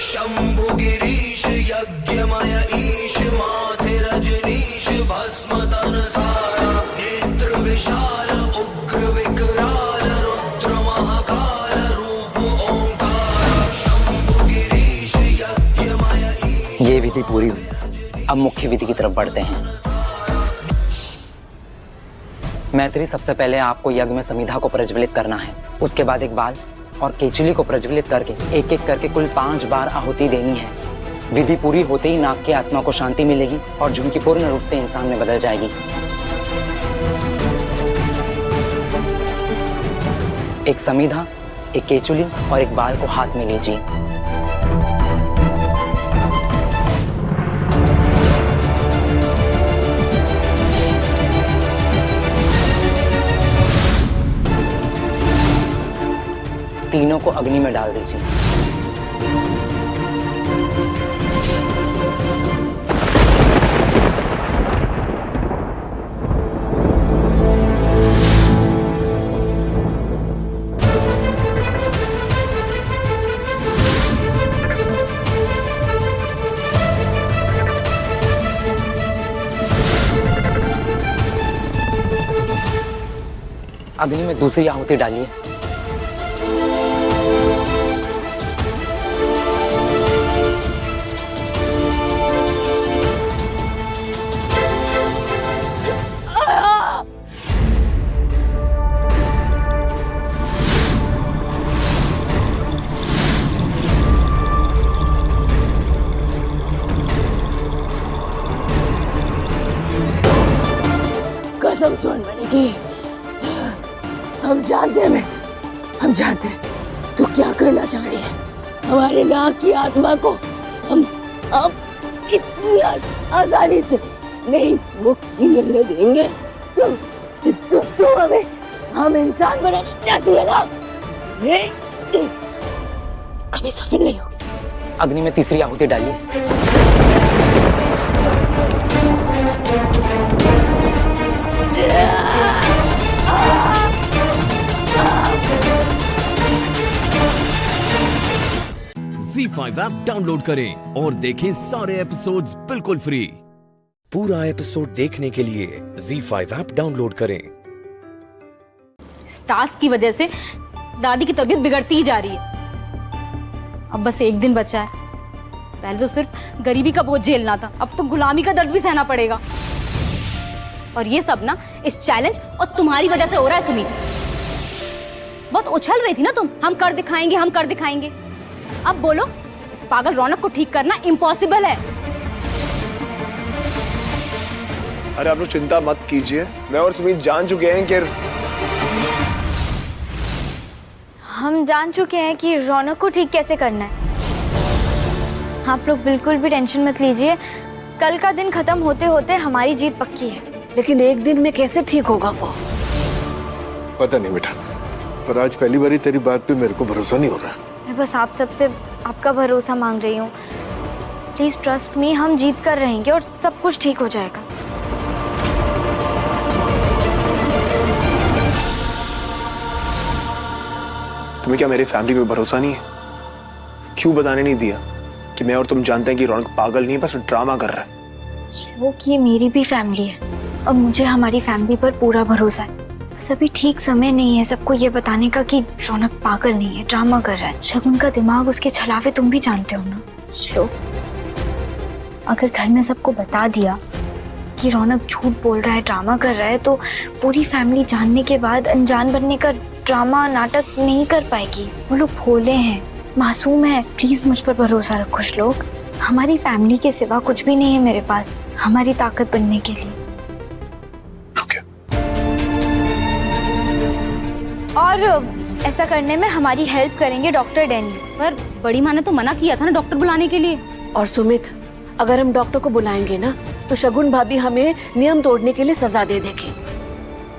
शंभु गिरीश यज्ञमय ईश माथे रजनीश भस्म तन सारा नेत्र विशाल उग्र विकराल रुद्र महाकाल रूप ओंकार शंभु गिरीश यज्ञमय ईश। ये विधि पूरी हुई, अब मुख्य विधि की तरफ बढ़ते हैं। मैत्री, सबसे पहले आपको यज्ञ में समिधा को प्रज्वलित करना है। उसके बाद एक बाल और केचुली को प्रज्वलित करके एक एक करके कुल 5 बार आहुति देनी है। विधि पूरी होते ही नाग की आत्मा को शांति मिलेगी और झुमकी पूर्ण रूप से इंसान में बदल जाएगी। एक समिधा, एक केचुली और एक बाल को हाथ में लीजिए। तीनों को अग्नि में डाल दीजिए। अग्नि में दूसरी आहुति डालिए। कसम सुन मैंने की, हम जानते हैं हम जानते हैं तू क्या करना चाह रही है। हमारे नाग की आत्मा को हम अब इतनी आसानी से नहीं मुक्ति मिलने देंगे। तू हमें हम इंसान बनाना चाहती है ना? नहीं, कभी सफल नहीं होगी। अग्नि में तीसरी आहुति डालिए। ZEE5 ऐप डाउनलोड करें और देखें सारे एपिसोड्स बिल्कुल फ्री। पूरा एपिसोड देखने के लिए ZEE5 ऐप डाउनलोड करें। इस टास्क की वजह से दादी की तबीयत बिगड़ती ही जा रही है। अब बस एक दिन बचा है। पहले तो सिर्फ गरीबी का बोझ झेलना था, अब तो गुलामी का दर्द भी सहना पड़ेगा। और ये सब ना इस चैलेंज और तुम्हारी वजह से हो रहा है सुमित। बहुत उछल रही थी ना तुम, हम कर दिखाएंगे, हम कर दिखाएंगे। अब बोलो, इस पागल रौनक को ठीक करना इम्पॉसिबल है। अरे आप लोग चिंता मत कीजिए, मैं और सुमित जान चुके हैं कि हम जान चुके हैं कि रौनक को ठीक कैसे करना है। आप लोग बिल्कुल भी टेंशन मत लीजिए, कल का दिन खत्म होते होते हमारी जीत पक्की है। लेकिन एक दिन में कैसे ठीक होगा वो? पता नहीं बेटा, पर आज पहली बारी तेरी बात पे मेरे को भरोसा नहीं हो रहा। मैं बस आप सबसे आपका भरोसा मांग रही हूँ। प्लीज ट्रस्ट मी, हम जीत कर रहेंगे और सब कुछ ठीक हो जाएगा। तुम्हें क्या मेरी फैमिली पे भरोसा नहीं है? क्यों बताने नहीं दिया कि मैं और तुम जानते हैं कि रौनक पागल नहीं है, बस ड्रामा कर रहा है। वो कि मेरी भी फैमिली है और मुझे हमारी फैमिली पर पूरा भरोसा है। बस अभी ठीक समय नहीं है सबको ये बताने का कि रौनक पागल नहीं है, ड्रामा कर रहा है। शगुन का दिमाग, उसके छलावे तुम भी जानते हो ना। श्लोक, अगर घर में सबको बता दिया कि रौनक झूठ बोल रहा है, ड्रामा कर रहा है, तो पूरी फैमिली जानने के बाद अनजान बनने का ड्रामा नाटक नहीं कर पाएगी। वो लोग भोले हैं, मासूम है। प्लीज मुझ पर भरोसा रखो श्लोक। हमारी फैमिली के सिवा कुछ भी नहीं है मेरे पास हमारी ताकत बनने के लिए। और ऐसा करने में हमारी हेल्प करेंगे डॉक्टर डैनी। पर बड़ी माँ ने तो मना किया था ना डॉक्टर बुलाने के लिए। और सुमित, अगर हम डॉक्टर को बुलाएंगे ना तो शगुन भाभी हमें नियम तोड़ने के लिए सजा दे देगी।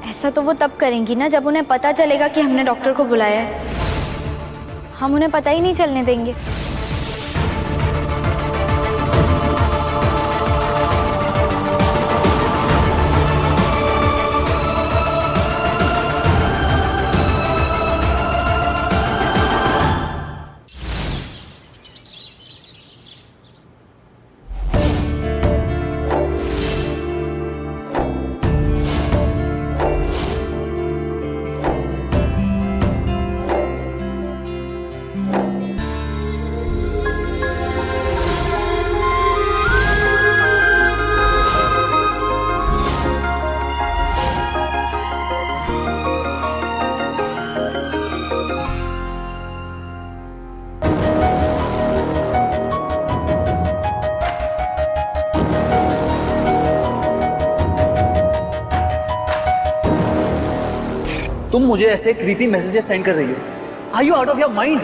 ऐसा तो वो तब करेंगी ना जब उन्हें पता चलेगा कि हमने डॉक्टर को बुलाया है। हम उन्हें पता ही नहीं चलने देंगे। तुम मुझे ऐसे क्रीपी मैसेजेस सेंड कर रही हो? Are you out of your mind?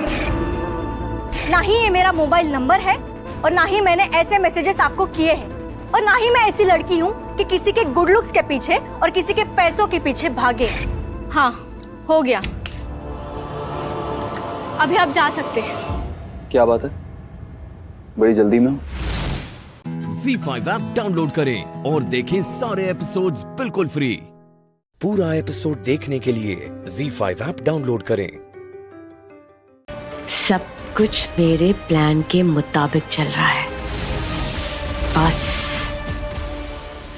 ना ही ये मेरा मोबाइल नंबर है और ना ही मैंने ऐसे मैसेजेस आपको किए हैं और ना ही मैं ऐसी लड़की हूँ कि किसी के गुड लुक्स के पीछे और किसी के पैसों के पीछे भागे। हाँ, हो गया, अभी आप जा सकते हैं। क्या बात है, बड़ी जल्दी में हूँ। ZEE5 ऐप डाउनलोड करें और देखें सारे एपिसोड्स बिल्कुल फ्री। पूरा एपिसोड देखने के लिए ZEE5 ऐप डाउनलोड करें। सब कुछ मेरे प्लान के मुताबिक चल रहा है। बस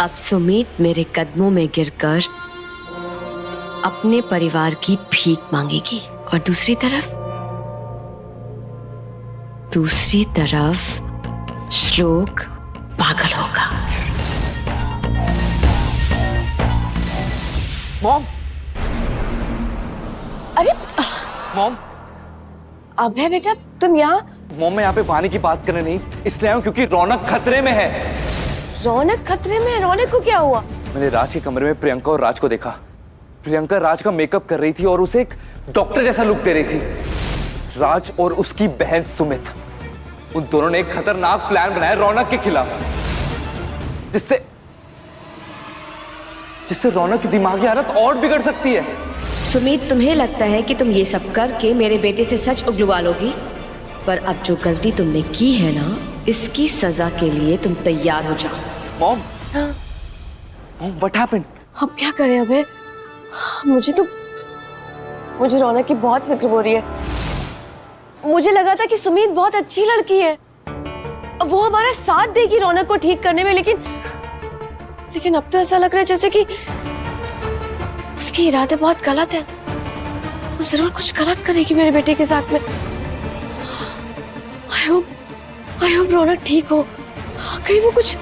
अब सुमित मेरे कदमों में गिरकर अपने परिवार की भीख मांगेगी और दूसरी तरफ श्लोक पागल होगा। मॉम, अरे मॉम, अब है बेटा तुम यहाँ? मॉम, मैं यहाँ पे पानी की बात करने नहीं इसलिए आया हूँ क्योंकि रौनक खतरे में है। रौनक खतरे में? रौनक को क्या हुआ? मैंने राज के कमरे में प्रियंका और राज को देखा। प्रियंका राज का मेकअप कर रही थी और उसे एक डॉक्टर जैसा लुक दे रही थी। राज और उसकी बहन सुमित, उन दोनों ने एक खतरनाक प्लान बनाया रौनक के खिलाफ, जिससे रौनक की दिमागी हालत और बिगड़ सकती है। सुमित, तुम्हें लगता है कि तुम ये सब करके मेरे बेटे से सच उगलवा लोगी, पर अब जो गलती तुमने की है ना, इसकी सजा के लिए तुम तैयार हो जाओ। Mom, mom, what happened? अब क्या करें अबे? मुझे रौनक की बहुत फिक्र हो रही है। मुझे लगा था कि सुमित बहुत अच्छी लड़की है, वो हमारा साथ देगी रौनक को ठीक करने में, लेकिन अब तो ऐसा लग रहा है जैसे कि उसके इरादे बहुत गलत हैं। वो जरूर कुछ गलत करेगी मेरे बेटे के साथ में। आई होप रौनक ठीक हो। कहीं वो कुछ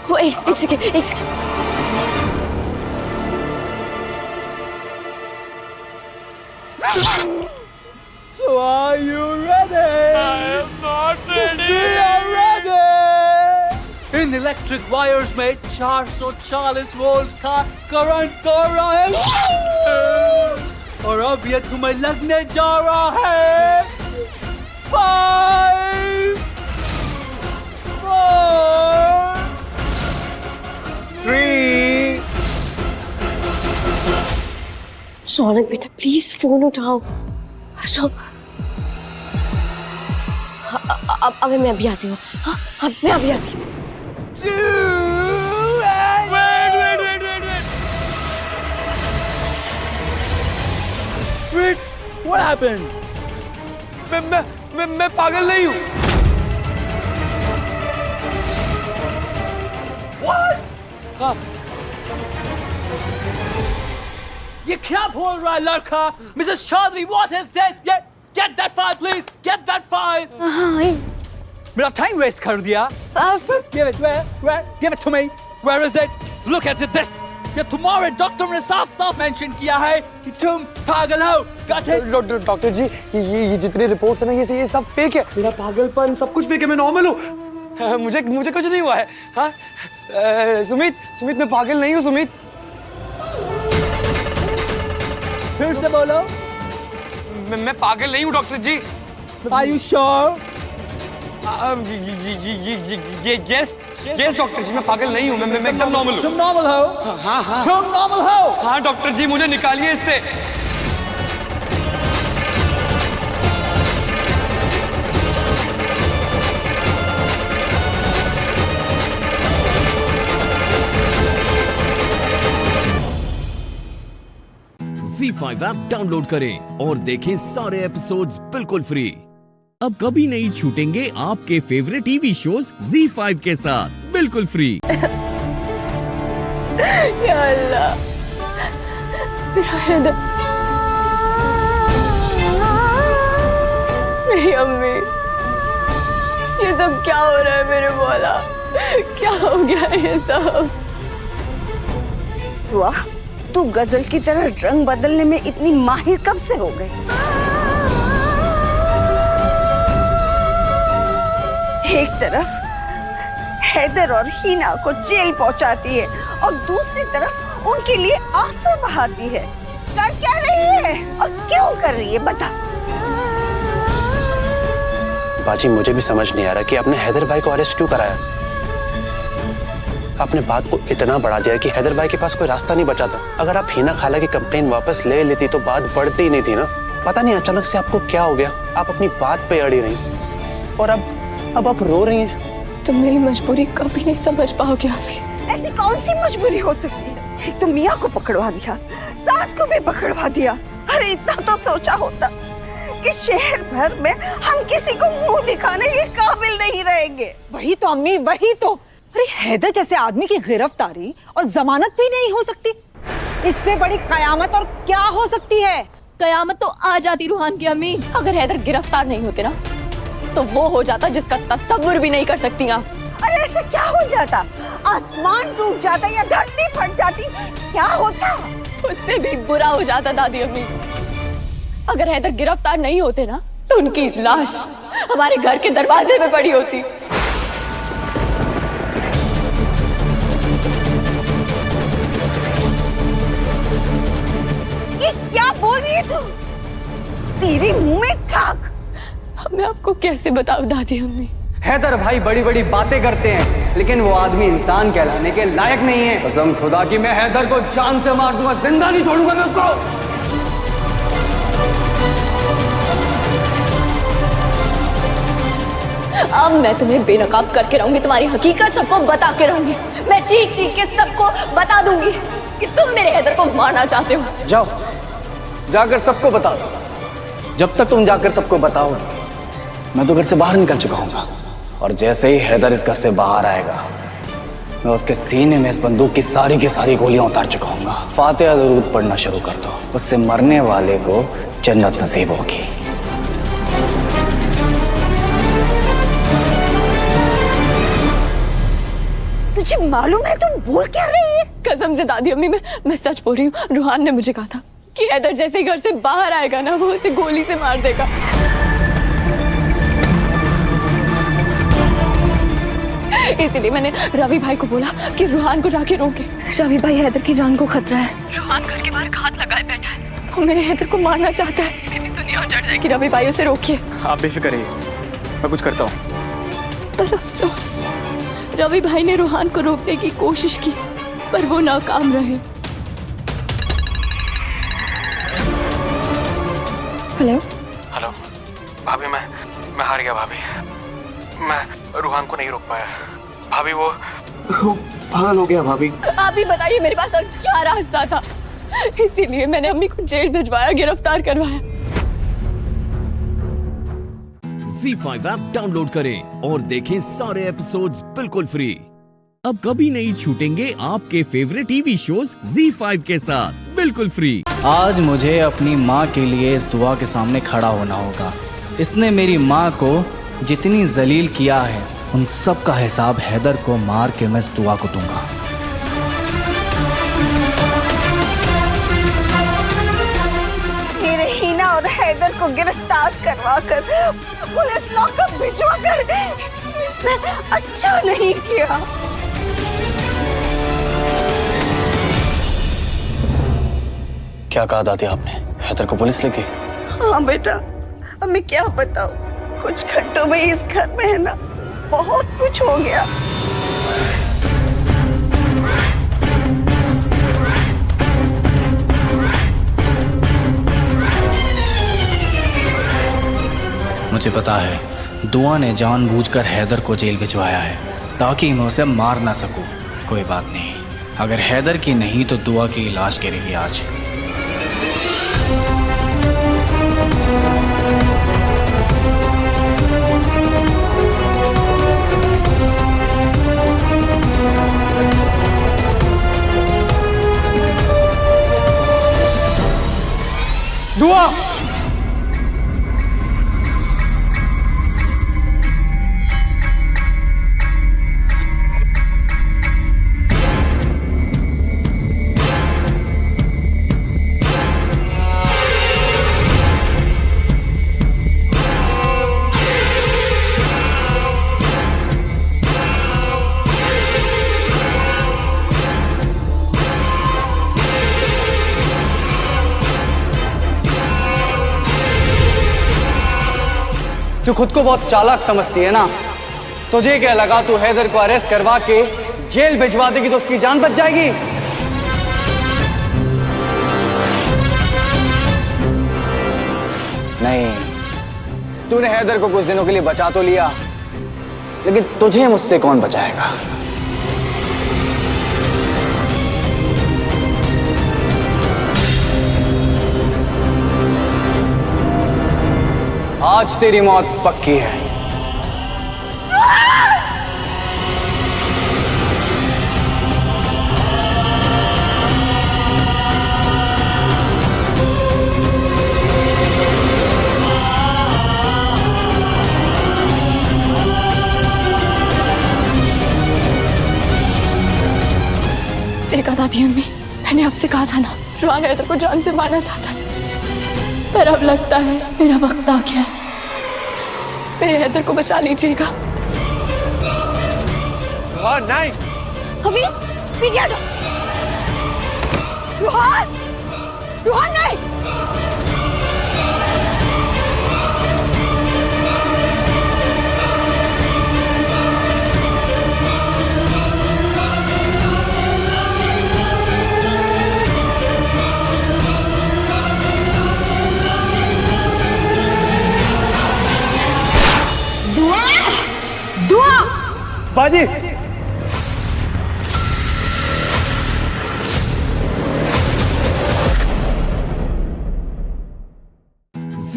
वो एक second. So are you ready? I am not ready. We are ready. In electric wires में 440 वोल्ट का करंट दौड़ रहा है और अब ये तुम्हें लगने जा रहा है 5, 4, 3। रौनक बेटा प्लीज फोन उठाओ। अब मैं अभी आती हूँ। हाँ अब मैं अभी आती हूँ। Wait, what happened? मैं पागल नहीं हूँ। What? हाँ। ये क्या बोल रहा है लड़का? Mrs. Chaudhary, what is this? Get that file, please. Get that file. हाँ। मेरा time waste कर दिया। Give it. Where? Give it to me. Where is it? Look at it. This. ये तुम्हारे डॉक्टर ने साफ मेंशन किया है कि तुम पागल हो। Got it? डॉक्टर जी, ये जितनी रिपोर्ट्स है ना, ये सब फेक है। मेरा पागलपन सब कुछ फेक है। मैं नॉर्मल हूँ। मुझे कुछ नहीं हुआ है। हाँ सुमित मैं पागल नहीं हूँ। सुमित फिर से बोलो। मैं पागल नहीं हूँ doctor ji. Are you sure? Yes doctor ji, मैं पागल नहीं हूँ। मैं एकदम नॉर्मल हूँ। तुम नॉर्मल हो? हाँ। तुम नॉर्मल हो? हाँ डॉक्टर जी, मुझे निकालिए इससे। ZEE5 ऐप डाउनलोड करें और देखें सारे एपिसोड्स बिल्कुल फ्री। अब कभी नहीं छूटेंगे आपके फेवरेट टीवी शोज ZEE5 के साथ बिल्कुल फ्री। या अल्लाह, मेरा हैदर, मेरी अम्मी, ये सब क्या हो रहा है मेरे मौला? क्या हो गया ये सब? तू गजल की तरह रंग बदलने में इतनी माहिर कब से हो गई? एक तरफ हैदर और हीना को जेल पहुंचाती है और दूसरी तरफ उनके लिए आंसू बहाती है। कर क्या रही है और क्यों कर रही है, बता। बाजी, मुझे भी समझ नहीं आ रहा कि आपने हैदर भाई को अरेस्ट क्यों कराया। आपने बात को इतना बढ़ा दिया कि हैदर भाई के पास कोई रास्ता नहीं बचा था। अगर आप हीना खाला की कंप्लेन वापस ले लेती तो बात बढ़ती ही नहीं थी ना। पता नहीं अचानक से आपको क्या हो गया, आप अपनी बात पे अड़ी रही और अब आप रो रही हैं। तुम मेरी मजबूरी कभी नहीं समझ पाओगे हाफिज। ऐसी कौन सी मजबूरी हो सकती है? एक तो मियाँ को पकड़वा दिया, सास को भी पकड़वा दिया। अरे इतना तो सोचा होता कि शहर भर में हम किसी को मुंह दिखाने के काबिल नहीं रहेंगे। वही तो अम्मी, वही तो। अरे हैदर जैसे आदमी की गिरफ्तारी और जमानत भी नहीं हो सकती। इससे बड़ी कयामत और क्या हो सकती है? कयामत तो आ जाती रूहान की अम्मी। अगर हैदर गिरफ्तार नहीं होते ना, तो वो हो जाता जिसका तस्वुर भी नहीं कर सकती आप। अरे ऐसा क्या हो जाता? आसमान टूट जाता या धरती फट जाती? क्या होता? उससे भी बुरा हो जाता दादी अम्मी। अगर हैदर गिरफ्तार नहीं होते ना, तो उनकी लाश हमारे घर के दरवाजे पे पड़ी होती। ये क्या बोल रही है तू? तेरे मुंह में खाक। मैं आपको कैसे बताऊं दादी अम्मी? हैदर भाई बड़ी बड़ी बातें करते हैं, लेकिन वो आदमी इंसान कहलाने के लायक नहीं है। कसम खुदा की मैं हैदर को जान से मार दूंगा, जिंदा नहीं छोड़ूंगा मैं उसको। अब मैं तुम्हें बेनकाब करके रहूंगी, तुम्हारी हकीकत सबको बता के रहूंगी। मैं चीख चीख के सबको बता दूंगी कि तुम मेरे हैदर को मारना चाहते हो। जाओ, जाकर सबको बता दो जब तक तुम जाकर सबको बताओगे मैं तो घर से बाहर निकल चुका हूँगा। और जैसे ही हैदर इस घर से बाहर आएगा मैं उसके सीने में इस बंदूक की सारी गोलियां उतार चुका हूँगा। फातिहा दुरूद पढ़ना शुरू कर दो, उससे मरने वाले को जन्नत नसीब होगी। तुझे मालूम है तुम बोल क्या रही है? कसम से दादी अम्मी मैं सच बोल रही हूँ। रूहान ने मुझे कहा था कि हैदर जैसे ही घर से बाहर आएगा ना वो उसे गोली से मार देगा। इसीलिए मैंने रवि भाई को बोला कि रूहान को जाके रोके। रवि भाई हैदर की जान को खतरा है। रूहान घर के बाहर घात लगाए बैठा है। वो मेरे हैदर को मारना चाहता है। मेरी दुनिया उजड़ जाएगी। रवि भाई उसे रोकिए। आप बेफिक्र रहिए, मैं कुछ करता हूँ। पर अफसोस रवि भाई ने रूहान को रोकने की कोशिश की पर वो नाकाम रहे। हेलो हेलो भाभी, मैं हार गया भाभी। मैं रूहान को नहीं रोक पाया भाभी, वो पागल हो गया भाभी। आप ही बताइए मेरे पास और क्या रास्ता था? इसीलिए मैंने अम्मी को जेल भिजवाया, गिरफ्तार करवाया। Z5 ऐप डाउनलोड करें और देखें सारे एपिसोड्स बिल्कुल फ्री। अब कभी नहीं छूटेंगे आपके फेवरेट टीवी शोज Z5 के साथ बिल्कुल फ्री। आज मुझे अपनी माँ के लिए इस दुआ के सामने खड़ा होना होगा। इसने मेरी माँ को जितनी जलील किया है उन सब का हिसाब हैदर को मार के मैं इस दुआ को दूंगा। मेरे हीना और हैदर को गिरफ्तार करवाकर पुलिस लॉकअप भिजवाकर इसने अच्छा नहीं किया। क्या कहा दादी आपने? हैदर को पुलिस लगी? हाँ बेटा, अब मैं क्या बताऊं? कुछ घंटों में इस घर में है ना बहुत कुछ हो गया। मुझे पता है दुआ ने जानबूझकर हैदर को जेल भिजवाया है ताकि मैं उसे मार ना सकूं। कोई बात नहीं, अगर हैदर की नहीं तो दुआ की इलाज करेंगे आज। दुआ तू खुद को बहुत चालाक समझती है ना? तुझे क्या लगा तू हैदर को अरेस्ट करवा के जेल भिजवा देगी तो उसकी जान बच जाएगी? नहीं, तूने हैदर को कुछ दिनों के लिए बचा तो लिया, लेकिन तुझे मुझसे कौन बचाएगा? आज तेरी मौत पक्की है। देखा दादी अम्मी, मैंने आपसे कहा था ना रूहान हैदर को जान से मारना चाहता है, पर अब लगता है मेरा वक्त आ गया है। मेरे हैदर को बचा लीजिएगा। नहीं, हमीज पीछे हटो। रूहान, रूहान नहीं। बाजी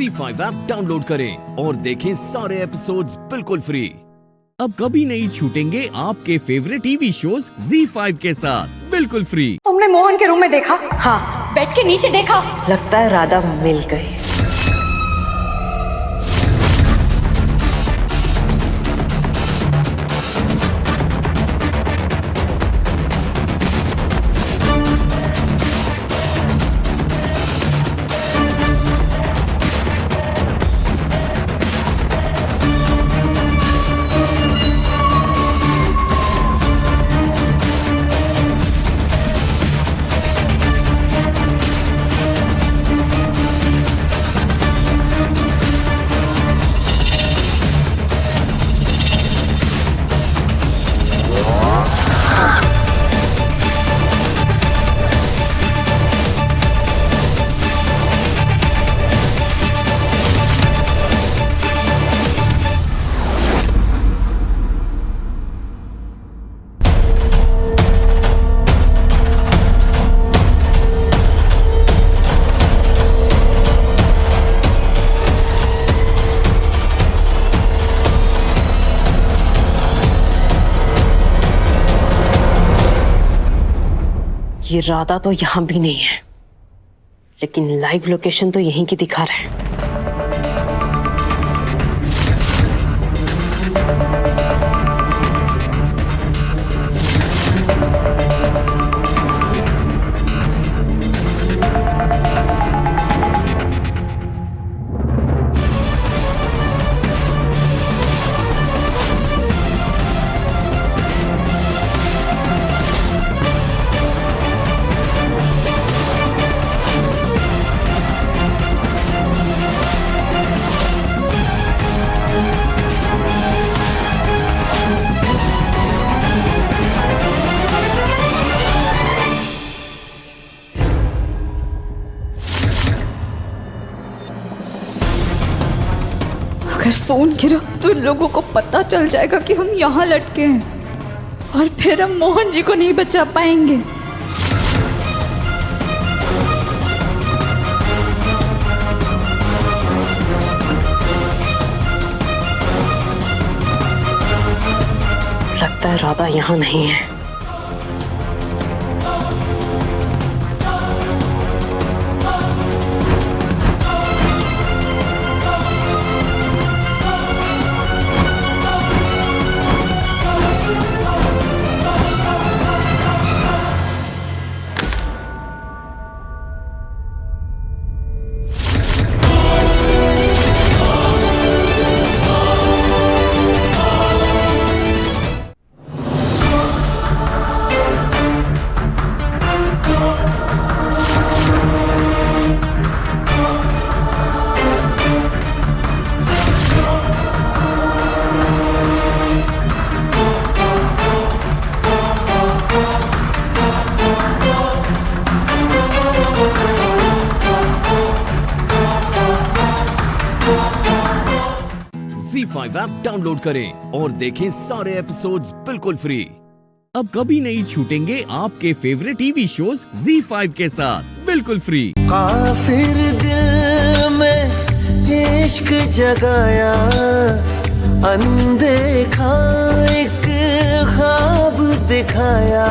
ZEE5 ऐप डाउनलोड करें और देखें सारे एपिसोड्स बिल्कुल फ्री। अब कभी नहीं छूटेंगे आपके फेवरेट टीवी शोज ZEE5 के साथ बिल्कुल फ्री। तुमने मोहन के रूम में देखा? हाँ। बेड के नीचे देखा? लगता है राधा मिल गई। ये राधा तो यहाँ भी नहीं है, लेकिन लाइव लोकेशन तो यहीं की दिखा रहा है। अगर फोन गिरा तो लोगों को पता चल जाएगा कि हम यहाँ लटके हैं और फिर हम मोहन जी को नहीं बचा पाएंगे। लगता है राधा यहाँ नहीं है। ZEE5 ऐप डाउनलोड करें और देखें सारे एपिसोड्स बिल्कुल फ्री। अब कभी नहीं छूटेंगे आपके फेवरेट टीवी शोज ZEE5 के साथ बिल्कुल फ्री। काफिर दिल में इश्क जगाया, अनदेखा एक ख्वाब दिखाया।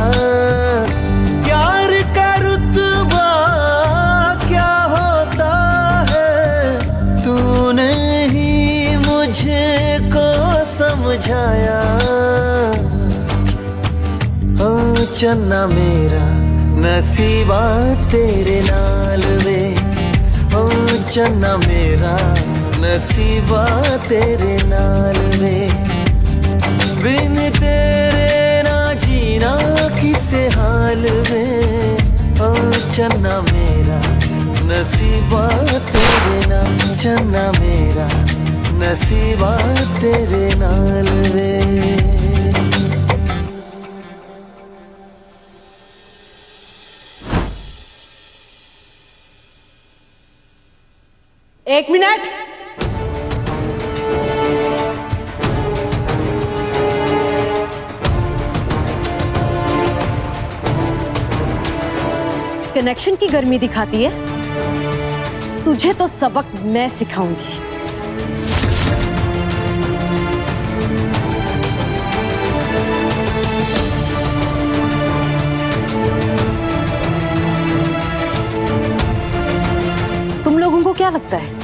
प्यार का रुतबा क्या होता है, तूने ही मुझे को समझाया। ओ चन्ना मेरा नसीबा तेरे नाल वे, ओ चन्ना मेरा नसीबा तेरे नाल वे। बिन तेरे ना जीना किसे हाल वे, ओ चन्ना मेरा नसीबा तेरे नाल। चन्ना मेरा नसीबा तेरे नाल वे। एक मिनट। कनेक्शन की गर्मी दिखाती है। तुझे तो सबक मैं सिखाऊंगी। तुम लोगों को क्या लगता है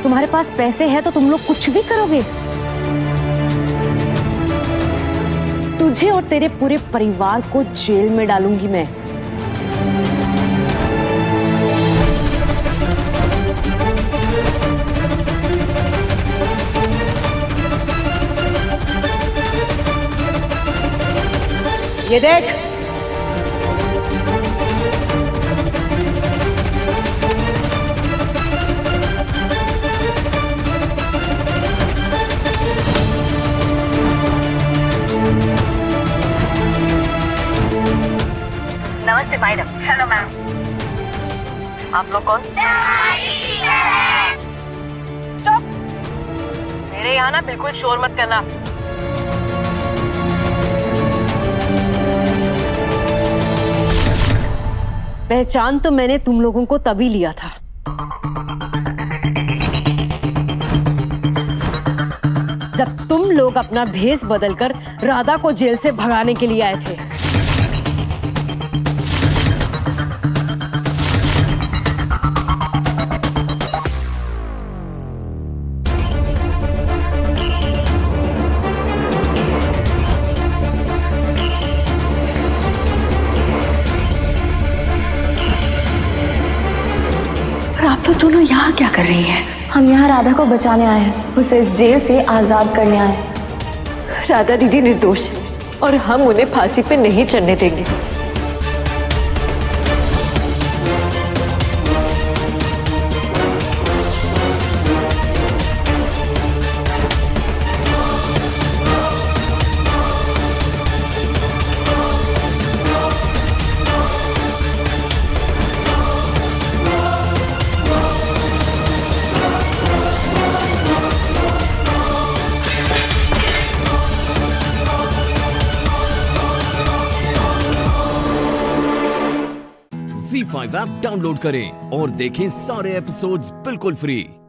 तुम्हारे पास पैसे हैं तो तुम लोग कुछ भी करोगे? तुझे और तेरे पूरे परिवार को जेल में डालूंगी मैं। ये देख, नमस्ते मैडम। Hello ma'am. आप लोग कौन? चुप, मेरे यहाँ ना बिल्कुल शोर मत करना। पहचान तो मैंने तुम लोगों को तभी लिया था जब तुम लोग अपना भेष बदलकर राधा को जेल से भगाने के लिए आए थे। आप लोग दोनों यहाँ क्या कर रही हैं? हम यहाँ राधा को बचाने आए हैं, उसे इस जेल से आजाद करने आए हैं। राधा दीदी निर्दोष है और हम उन्हें फांसी पे नहीं चढ़ने देंगे। Z5 ऐप डाउनलोड करें और देखें सारे एपिसोड्स बिल्कुल फ्री।